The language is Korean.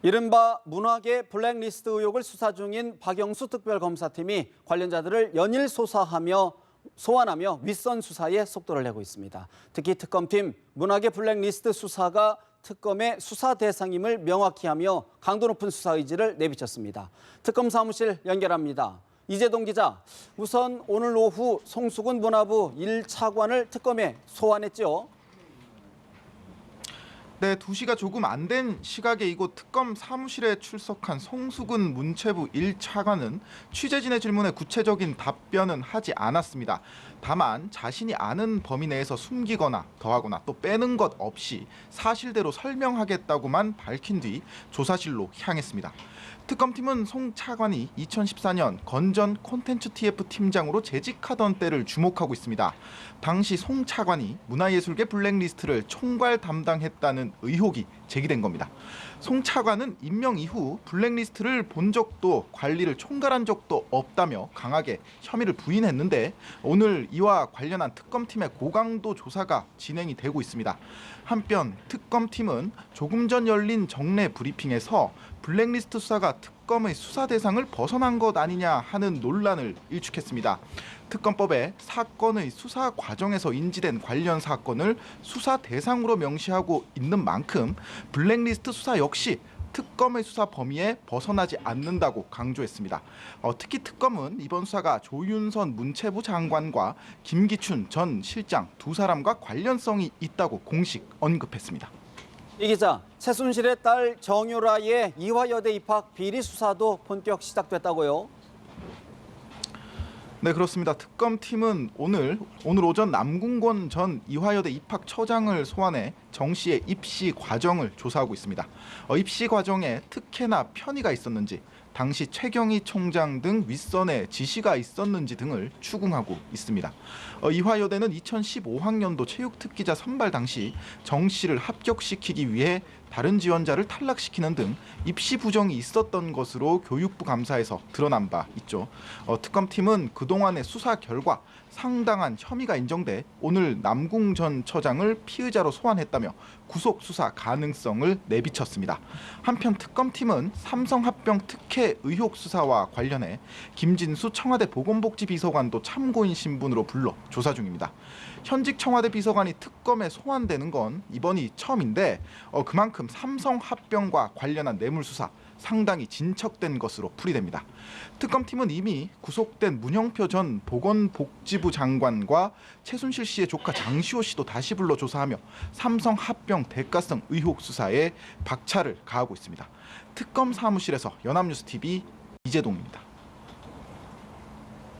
이른바 문화계 블랙리스트 의혹을 수사 중인 박영수 특별검사팀이 관련자들을 연일 소환하며 윗선 수사에 속도를 내고 있습니다. 특히 특검팀 문화계 블랙리스트 수사가 특검의 수사 대상임을 명확히 하며 강도 높은 수사 의지를 내비쳤습니다. 특검 사무실 연결합니다. 이재동 기자, 우선 오늘 오후 송수근 문화부 1차관을 특검에 소환했죠. 네, 2시가 조금 안 된 시각에 이곳 특검 사무실에 출석한 송수근 문체부 1차관은 취재진의 질문에 구체적인 답변은 하지 않았습니다. 다만 자신이 아는 범위 내에서 숨기거나 더하거나 또 빼는 것 없이 사실대로 설명하겠다고만 밝힌 뒤 조사실로 향했습니다. 특검팀은 송 차관이 2014년 건전 콘텐츠 TF 팀장으로 재직하던 때를 주목하고 있습니다. 당시 송 차관이 문화예술계 블랙리스트를 총괄 담당했다는 의혹이 제기된 겁니다. 송 차관은 임명 이후 블랙리스트를 본 적도 관리를 총괄한 적도 없다며 강하게 혐의를 부인했는데 오늘 이와 관련한 특검팀의 고강도 조사가 진행이 되고 있습니다. 한편 특검팀은 조금 전 열린 정례 브리핑에서 블랙리스트 수사가 특검의 수사 대상을 벗어난 것 아니냐 하는 논란을 일축했습니다. 특검법에 사건의 수사 과정에서 인지된 관련 사건을 수사 대상으로 명시하고 있는 만큼 블랙리스트 수사 역시 특검의 수사 범위에 벗어나지 않는다고 강조했습니다. 특히 특검은 이번 수사가 조윤선 문체부 장관과 김기춘 전 실장 두 사람과 관련성이 있다고 공식 언급했습니다. 이 기자, 최순실의 딸 정유라의 이화여대 입학 비리 수사도 본격 시작됐다고요? 네, 그렇습니다. 특검팀은 오늘 오전 남궁권 전 이화여대 입학처장을 소환해 정 씨의 입시 과정을 조사하고 있습니다. 입시 과정에 특혜나 편의가 있었는지, 당시 최경희 총장 등 윗선에 지시가 있었는지 등을 추궁하고 있습니다. 이화여대는 2015학년도 체육특기자 선발 당시 정 씨를 합격시키기 위해 다른 지원자를 탈락시키는 등 입시 부정이 있었던 것으로 교육부 감사에서 드러난 바 있죠. 특검팀은 그동안의 수사 결과 상당한 혐의가 인정돼 오늘 남궁 전 처장을 피의자로 소환했다며 구속 수사 가능성을 내비쳤습니다. 한편 특검팀은 삼성합병 특혜 의혹 수사와 관련해 김진수 청와대 보건복지비서관도 참고인 신분으로 불러 조사 중입니다. 현직 청와대 비서관이 특검에 소환되는 건 이번이 처음인데 그만큼 삼성합병과 관련한 뇌물수사 상당히 진척된 것으로 풀이됩니다. 특검팀은 이미 구속된 문영표 전 보건복지부 장관과 최순실 씨의 조카 장시호 씨도 다시 불러 조사하며 삼성합병 대가성 의혹 수사에 박차를 가하고 있습니다. 특검 사무실에서 연합뉴스TV 이재동입니다.